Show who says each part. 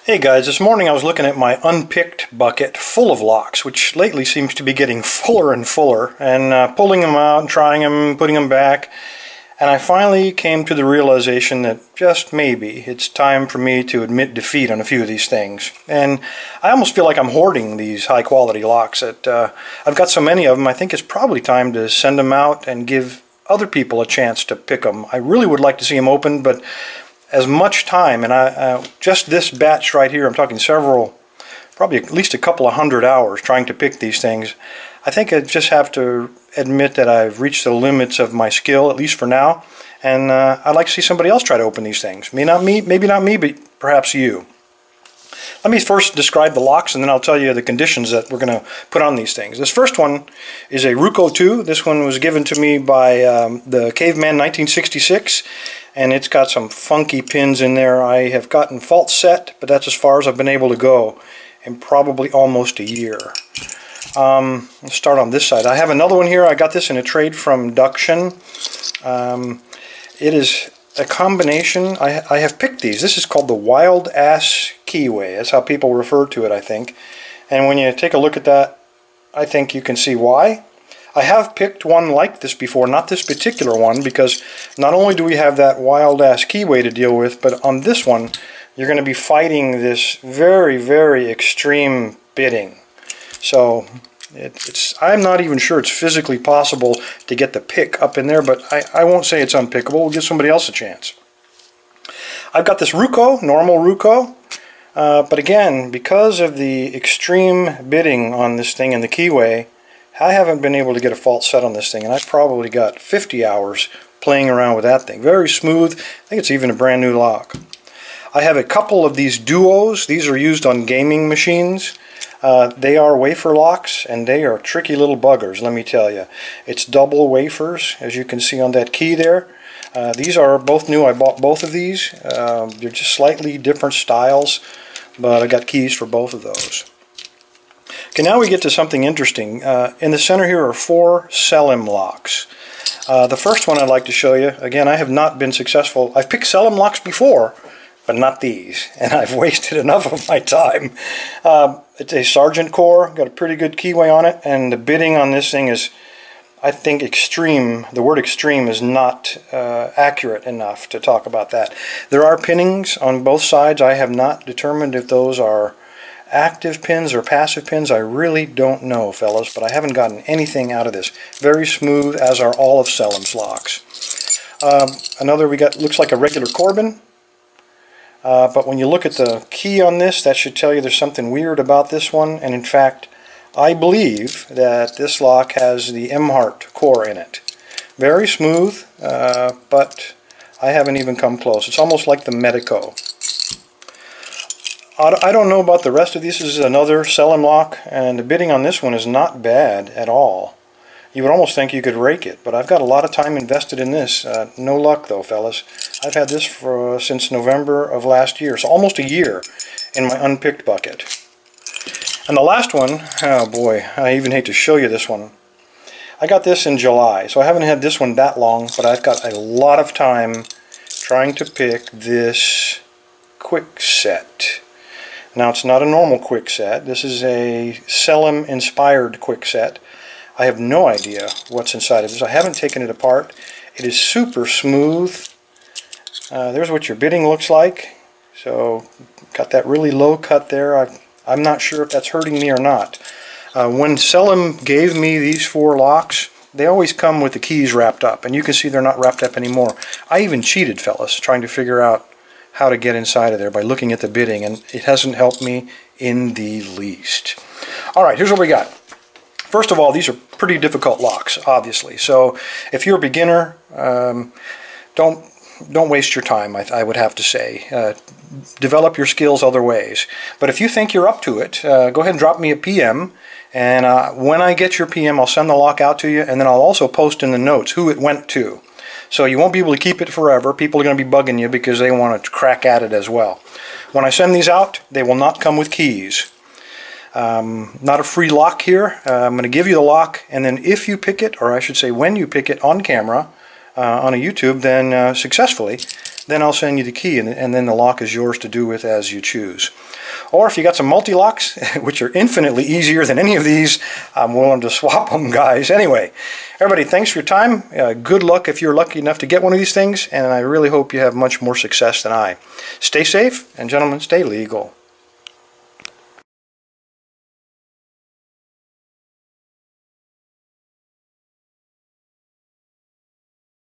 Speaker 1: Hey guys, this morning I was looking at my unpicked bucket full of locks, which lately seems to be getting fuller and fuller, and pulling them out and trying them, putting them back, and I finally came to the realization that just maybe it's time for me to admit defeat on a few of these things. And I almost feel like I'm hoarding these high quality locks. That I've got so many of them, I think it's probably time to send them out and give other people a chance to pick them. I really would like to see them open, but as much time, and just this batch right here, I'm talking several, probably at least a couple of hundred hours trying to pick these things. I think I just have to admit that I've reached the limits of my skill, at least for now, and I'd like to see somebody else try to open these things. Maybe not me, but perhaps you. Let me first describe the locks, and then I'll tell you the conditions that we're going to put on these things. This first one is a Ruco 2. This one was given to me by the Caveman 1966, and it's got some funky pins in there. I have gotten fault set, but that's as far as I've been able to go in probably almost a year. Let's start on this side. I have another one here. I got this in a trade from Duction. It is a combination. I have picked these. This is called the Wild Ass Keyway. That's how people refer to it, I think. And when you take a look at that, I think you can see why. I have picked one like this before, not this particular one, because not only do we have that Wild Ass Keyway to deal with, but on this one, you're going to be fighting this very, very extreme bidding. So I'm not even sure it's physically possible to get the pick up in there, but I won't say it's unpickable. We'll give somebody else a chance. I've got this Ruco, normal Ruco, but again, because of the extreme bidding on this thing and the keyway, I haven't been able to get a fault set on this thing, and I've probably got 50 hours playing around with that thing. Very smooth. I think it's even a brand new lock. I have a couple of these duos. These are used on gaming machines. They are wafer locks, and they are tricky little buggers, let me tell you. It's double wafers, as you can see on that key there. These are both new. I bought both of these. They're just slightly different styles, but I got keys for both of those. Okay, now we get to something interesting. In the center here are 4 Selim Locks. The first one I'd like to show you, again, I have not been successful. I've picked Selim Locks before, but not these, and I've wasted enough of my time. It's a Sergeant core, got a pretty good keyway on it, and the bidding on this thing is, I think, extreme. The word extreme is not accurate enough to talk about that. There are pinnings on both sides. I have not determined if those are active pins or passive pins. I really don't know, fellas, but I haven't gotten anything out of this. Very smooth, as are all of Selim's locks. Another we got, looks like a regular Corbin. But when you look at the key on this, that should tell you there's something weird about this one. And in fact, I believe that this lock has the M-Heart core in it. Very smooth, but I haven't even come close. It's almost like the Medico. I don't know about the rest of these. This is another Selim lock, and the bidding on this one is not bad at all. You would almost think you could rake it, but I've got a lot of time invested in this. No luck though, fellas. I've had this since November of last year, so almost a year in my unpicked bucket. And the last one, oh boy, I even hate to show you this one. I got this in July, so I haven't had this one that long, but I've got a lot of time trying to pick this quick set. Now, it's not a normal quick set. This is a Selim inspired quick set. I have no idea what's inside of this. I haven't taken it apart. It is super smooth. There's what your bidding looks like. So, got that really low cut there. I'm not sure if that's hurting me or not. When Selim gave me these 4 locks, they always come with the keys wrapped up, and you can see they're not wrapped up anymore. I even cheated, fellas, trying to figure out how to get inside of there by looking at the bidding, and it hasn't helped me in the least. Alright, here's what we got. First of all, these are pretty difficult locks, obviously, so if you're a beginner, don't waste your time, I would have to say. Develop your skills other ways. But if you think you're up to it, go ahead and drop me a PM, and when I get your PM, I'll send the lock out to you, and then I'll also post in the notes who it went to. So you won't be able to keep it forever. People are going to be bugging you because they want to crack at it as well. When I send these out, they will not come with keys. Not a free lock here. I'm going to give you the lock, and then if you pick it, or I should say when you pick it on camera, on a YouTube, then successfully, then I'll send you the key, and then the lock is yours to do with as you choose. Or if you got some multi-locks, which are infinitely easier than any of these, I'm willing to swap them, guys. Anyway, everybody, thanks for your time. Good luck if you're lucky enough to get one of these things, and I really hope you have much more success than I. Stay safe, and gentlemen, stay legal.